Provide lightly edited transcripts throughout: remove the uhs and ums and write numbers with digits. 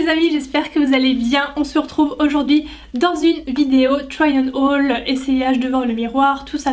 les amis, j'espère que vous allez bien. On se retrouve aujourd'hui dans une vidéo try on haul, essayage devant le miroir, tout ça.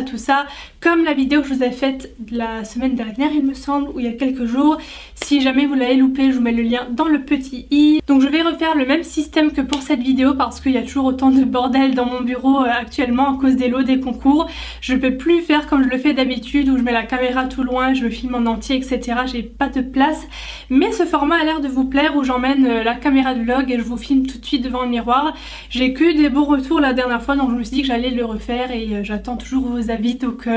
Comme la vidéo que je vous ai faite la semaine dernière il me semble, ou il y a quelques jours. Si jamais vous l'avez loupé, je vous mets le lien dans le petit i. Donc je vais refaire le même système que pour cette vidéo parce qu'il y a toujours autant de bordel dans mon bureau actuellement à cause des lots, des concours. Je ne peux plus faire comme je le fais d'habitude où je mets la caméra tout loin, je me filme en entier, etc. J'ai pas de place. Mais ce format a l'air de vous plaire où j'emmène la caméra de vlog et je vous filme tout de suite devant le miroir. J'ai que des bons retours la dernière fois, donc je me suis dit que j'allais le refaire et j'attends toujours vos avis, donc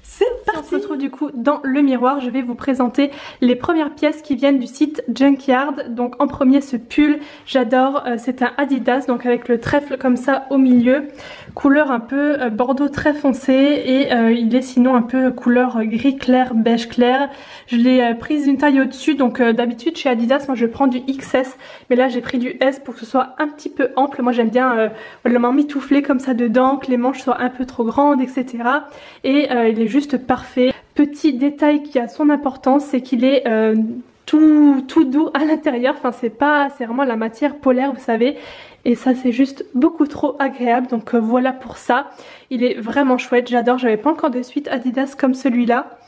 c'est parti. On se retrouve du coup dans le miroir. Je vais vous présenter les premières pièces qui viennent du site Junkyard. Donc en premier ce pull, j'adore, c'est un Adidas, donc avec le trèfle comme ça au milieu, couleur un peu bordeaux très foncé et il est sinon un peu couleur gris clair, beige clair. Je l'ai prise une taille au-dessus, donc d'habitude chez Adidas moi je prends du XS, mais là j'ai pris du S pour que ce soit un petit peu ample. Moi j'aime bien le m'emmitoufler comme ça dedans, que les manches soient un peu trop grandes, etc. Et il est juste parfait. Petit détail qui a son importance, c'est qu'il est tout doux à l'intérieur. Enfin c'est vraiment la matière polaire, vous savez. Et ça c'est juste beaucoup trop agréable, donc voilà pour ça. Il est vraiment chouette, j'adore. J'avais pas encore de suite Adidas comme celui-là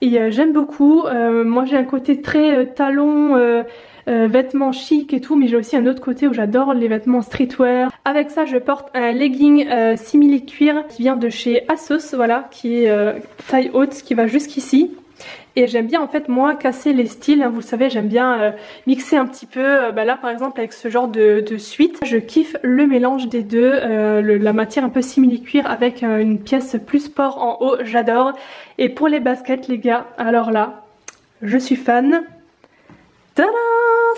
et j'aime beaucoup. Moi j'ai un côté très talon, vêtements chic et tout, mais j'ai aussi un autre côté où j'adore les vêtements streetwear. Avec ça je porte un legging simili cuir qui vient de chez ASOS, voilà, qui est taille haute, qui va jusqu'ici. Et j'aime bien en fait moi casser les styles, hein, vous le savez, j'aime bien mixer un petit peu. Là par exemple avec ce genre de suite, je kiffe le mélange des deux, la matière un peu simili cuir avec une pièce plus sport en haut, j'adore. Et pour les baskets les gars, alors là, je suis fan. Tada!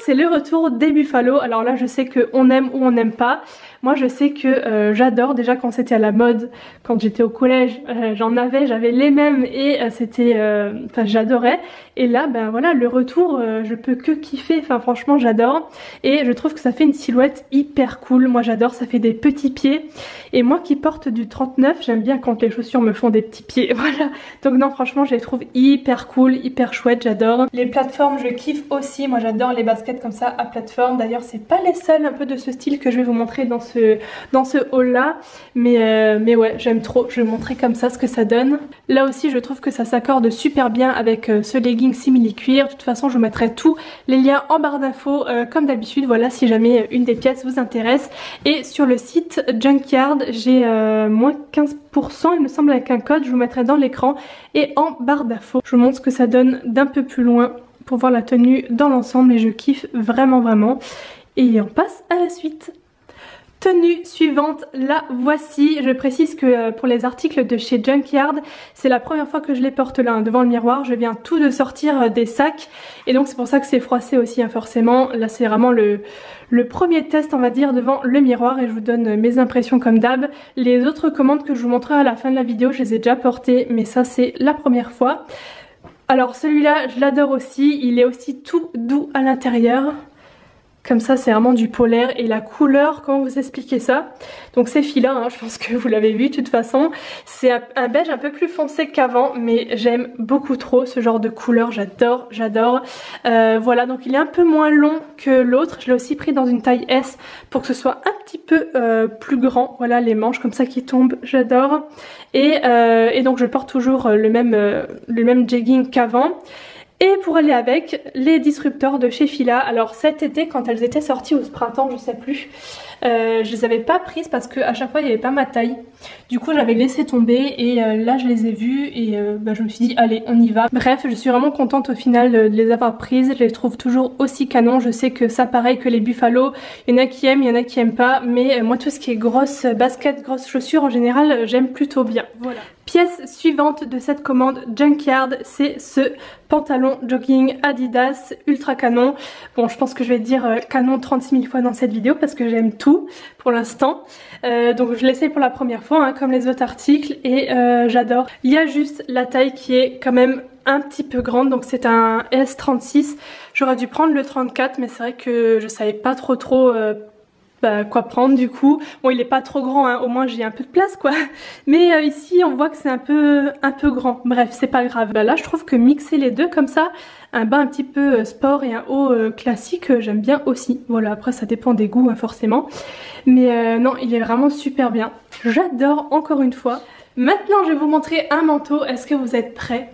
C'est le retour des Buffalo. Alors là je sais qu'on aime ou on n'aime pas. Moi je sais que j'adore, déjà quand c'était à la mode, quand j'étais au collège, j'avais les mêmes et enfin j'adorais. Et là ben voilà, le retour, je peux que kiffer, enfin franchement j'adore. Et je trouve que ça fait une silhouette hyper cool, moi j'adore, ça fait des petits pieds. Et moi qui porte du 39, j'aime bien quand les chaussures me font des petits pieds, voilà. Donc non franchement je les trouve hyper cool, hyper chouettes, j'adore. Les plateformes je kiffe aussi, moi j'adore les baskets comme ça à plateforme. D'ailleurs c'est pas les seuls un peu de ce style que je vais vous montrer dans ce haul là, mais ouais j'aime trop. Je vais vous montrer comme ça ce que ça donne. Là aussi je trouve que ça s'accorde super bien avec ce legging simili cuir. De toute façon je vous mettrai tous les liens en barre d'infos comme d'habitude, voilà, si jamais une des pièces vous intéresse. Et sur le site Junkyard j'ai moins 15% il me semble avec un code, je vous mettrai dans l'écran et en barre d'infos. Je vous montre ce que ça donne d'un peu plus loin pour voir la tenue dans l'ensemble et je kiffe vraiment. Et on passe à la suite. Tenue suivante, la voici. Je précise que pour les articles de chez Junkyard, c'est la première fois que je les porte là, hein, devant le miroir. Je viens tout de sortir des sacs et donc c'est pour ça que c'est froissé aussi, hein, forcément. Là c'est vraiment le premier test on va dire devant le miroir et je vous donne mes impressions comme d'hab. Les autres commandes que je vous montrerai à la fin de la vidéo, je les ai déjà portées, mais ça c'est la première fois. Alors celui-là je l'adore aussi, il est aussi tout doux à l'intérieur. Comme ça c'est vraiment du polaire et la couleur, comment vous expliquer ça? Donc c'est fila, hein, je pense que vous l'avez vu de toute façon. C'est un beige un peu plus foncé qu'avant mais j'aime beaucoup trop ce genre de couleur, j'adore. Voilà, donc il est un peu moins long que l'autre. Je l'ai aussi pris dans une taille S pour que ce soit un petit peu plus grand. Voilà les manches comme ça qui tombent, j'adore. Et donc je porte toujours le même jegging qu'avant. Et pour aller avec, les disrupteurs de chez Fila. Alors cet été quand elles étaient sorties au printemps, je sais plus, je les avais pas prises parce qu'à chaque fois il n'y avait pas ma taille. Du coup j'avais laissé tomber et là je les ai vues et je me suis dit allez on y va. Bref, je suis vraiment contente au final de les avoir prises. Je les trouve toujours aussi canon. Je sais que ça pareil que les Buffalo, il y en a qui aiment, il y en a qui aiment pas. Mais moi tout ce qui est grosse basket, grosse chaussures en général j'aime plutôt bien. Voilà. Pièce suivante de cette commande Junkyard, c'est ce pantalon jogging Adidas ultra canon. Bon je pense que je vais dire canon 36 000 fois dans cette vidéo parce que j'aime tout pour l'instant. Donc je l'essaye pour la première fois hein, comme les autres articles et j'adore. Il y a juste la taille qui est quand même un petit peu grande, donc c'est un S36. J'aurais dû prendre le 34 mais c'est vrai que je savais pas trop bah, quoi prendre du coup. Bon, il est pas trop grand, hein, au moins j'ai un peu de place quoi. Mais ici on voit que c'est un peu grand. Bref, c'est pas grave. Bah, là je trouve que mixer les deux comme ça, un bas un petit peu sport et un haut classique, j'aime bien aussi. Voilà, après ça dépend des goûts hein, forcément. Mais non, il est vraiment super bien. J'adore encore une fois. Maintenant je vais vous montrer un manteau. Est-ce que vous êtes prêts?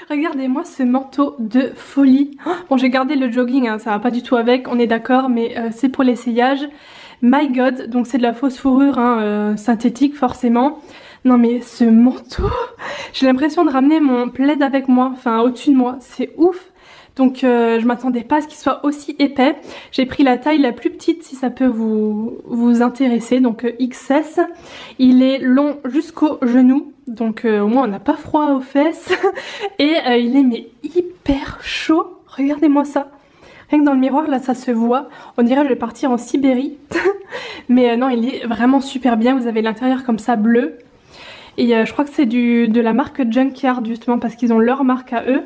Regardez-moi ce manteau de folie. Bon, j'ai gardé le jogging, hein, ça va pas du tout avec, on est d'accord, mais c'est pour l'essayage. My God, donc c'est de la fausse fourrure hein, synthétique forcément. Non mais ce manteau, j'ai l'impression de ramener mon plaid avec moi, enfin au-dessus de moi, c'est ouf. Donc je m'attendais pas à ce qu'il soit aussi épais. J'ai pris la taille la plus petite si ça peut vous intéresser, donc XS. Il est long jusqu'au genou, donc au moins on n'a pas froid aux fesses. Et il est mais hyper chaud, regardez-moi ça. Rien que dans le miroir là ça se voit, on dirait que je vais partir en Sibérie. Mais non, il est vraiment super bien, vous avez l'intérieur comme ça bleu. Et je crois que c'est de la marque Junkyard justement parce qu'ils ont leur marque à eux.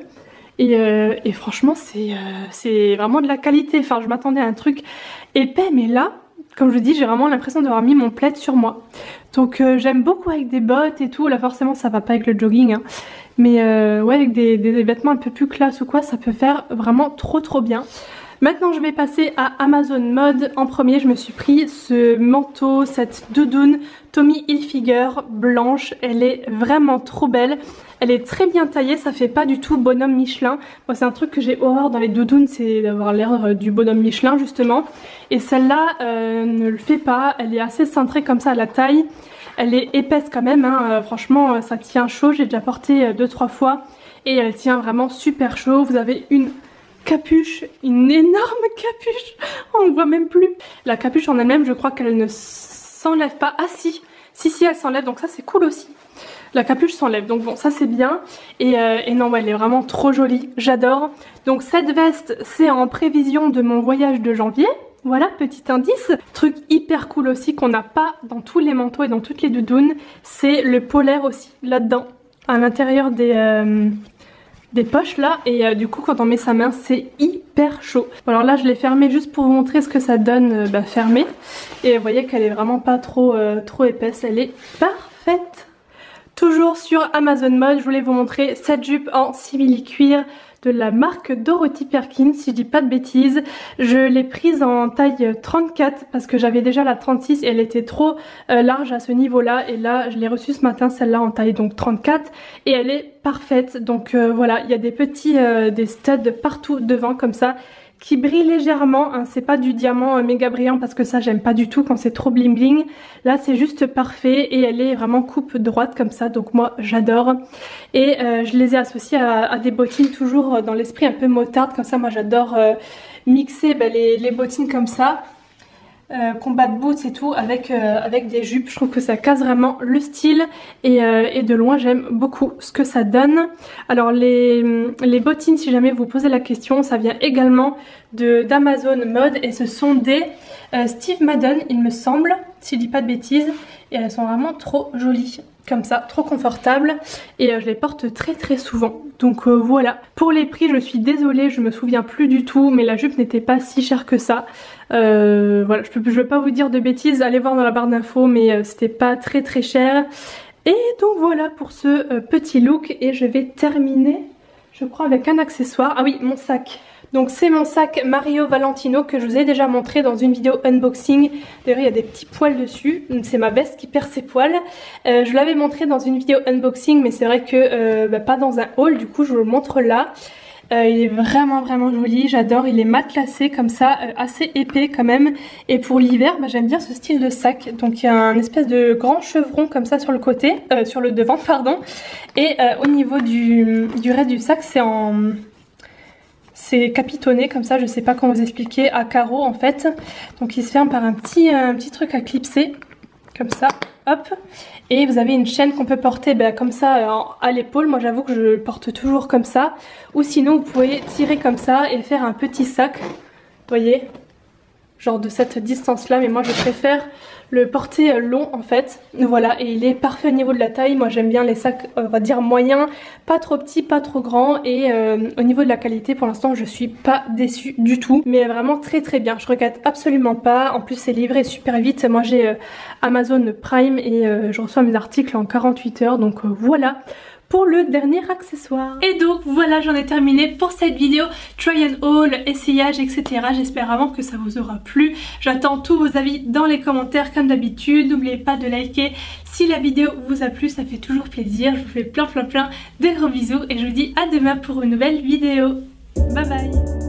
Et franchement c'est vraiment de la qualité, enfin je m'attendais à un truc épais mais là comme je vous dis j'ai vraiment l'impression d'avoir mis mon plaid sur moi. Donc j'aime beaucoup avec des bottes et tout, là forcément ça va pas avec le jogging hein. Mais ouais avec des vêtements un peu plus classe ou quoi ça peut faire vraiment trop bien. Maintenant je vais passer à Amazon Mode. En premier je me suis pris ce manteau, cette doudoune Tommy Hilfiger blanche. Elle est vraiment trop belle. Elle est très bien taillée, ça fait pas du tout bonhomme Michelin. Moi c'est un truc que j'ai horreur dans les doudounes, c'est d'avoir l'air du bonhomme Michelin justement. Et celle-là ne le fait pas, elle est assez cintrée comme ça à la taille. Elle est épaisse quand même, hein. Franchement ça tient chaud, j'ai déjà porté 2-3 fois. Et elle tient vraiment super chaud, vous avez une capuche, une énorme capuche, on ne voit même plus. La capuche en elle-même je crois qu'elle ne s'enlève pas, ah si elle s'enlève donc ça c'est cool aussi. La capuche s'enlève donc bon ça c'est bien et non ouais, elle est vraiment trop jolie, j'adore. Donc cette veste c'est en prévision de mon voyage de janvier. Voilà, petit indice. Truc hyper cool aussi qu'on n'a pas dans tous les manteaux et dans toutes les doudounes, c'est le polaire aussi là-dedans, à l'intérieur des poches là et du coup quand on met sa main c'est hyper chaud. Bon, alors là je l'ai fermé juste pour vous montrer ce que ça donne fermé et vous voyez qu'elle est vraiment pas trop épaisse, elle est parfaite. Toujours sur Amazon Mode, je voulais vous montrer cette jupe en simili-cuir de la marque Dorothy Perkins, si je dis pas de bêtises. Je l'ai prise en taille 34 parce que j'avais déjà la 36 et elle était trop large à ce niveau-là. Et là, je l'ai reçue ce matin, celle-là en taille donc 34 et elle est parfaite. Donc voilà, il y a des petits des studs partout devant comme ça qui brille légèrement, hein. C'est pas du diamant méga brillant parce que ça j'aime pas du tout quand c'est trop bling bling. Là c'est juste parfait et elle est vraiment coupe droite comme ça, donc moi j'adore. Et je les ai associés à des bottines toujours dans l'esprit un peu motarde, comme ça moi j'adore mixer les bottines comme ça. Combat boots et tout avec des jupes, je trouve que ça casse vraiment le style et de loin j'aime beaucoup ce que ça donne. Alors les bottines, si jamais vous posez la question, ça vient également d'Amazon Mode et ce sont des Steve Madden il me semble, si je dis pas de bêtises, et elles sont vraiment trop jolies comme ça, trop confortables et je les porte très souvent. Donc voilà, pour les prix je suis désolée, je me souviens plus du tout mais la jupe n'était pas si chère que ça. Voilà, je vais pas vous dire de bêtises, allez voir dans la barre d'infos mais c'était pas très cher. Et donc voilà pour ce petit look et je vais terminer je crois avec un accessoire, ah oui mon sac. Donc c'est mon sac Mario Valentino que je vous ai déjà montré dans une vidéo unboxing. D'ailleurs il y a des petits poils dessus, c'est ma veste qui perd ses poils. Je l'avais montré dans une vidéo unboxing mais c'est vrai que pas dans un haul, du coup je vous le montre là. Il est vraiment joli, j'adore, il est matelassé comme ça, assez épais quand même. Et pour l'hiver, j'aime bien ce style de sac. Donc il y a un espèce de grand chevron comme ça sur le côté, sur le devant pardon. Et au niveau du reste du sac c'est capitonné comme ça, je sais pas comment vous expliquer, à carreaux en fait. Donc il se ferme par un petit truc à clipser, comme ça, hop. Et vous avez une chaîne qu'on peut porter comme ça à l'épaule. Moi j'avoue que je porte toujours comme ça. Ou sinon vous pouvez tirer comme ça et faire un petit sac. Vous voyez, genre de cette distance là, mais moi je préfère le porter long en fait. Voilà, et il est parfait au niveau de la taille. Moi j'aime bien les sacs on va dire moyens, pas trop petits, pas trop grands, et au niveau de la qualité pour l'instant je suis pas déçue du tout, mais vraiment très très bien, je regrette absolument pas. En plus c'est livré super vite, moi j'ai Amazon Prime et je reçois mes articles en 48 heures, donc voilà pour le dernier accessoire. Et donc voilà, j'en ai terminé pour cette vidéo try and haul, essayage, etc. J'espère vraiment que ça vous aura plu. J'attends tous vos avis dans les commentaires comme d'habitude. N'oubliez pas de liker si la vidéo vous a plu, ça fait toujours plaisir. Je vous fais plein de gros bisous et je vous dis à demain pour une nouvelle vidéo. Bye bye.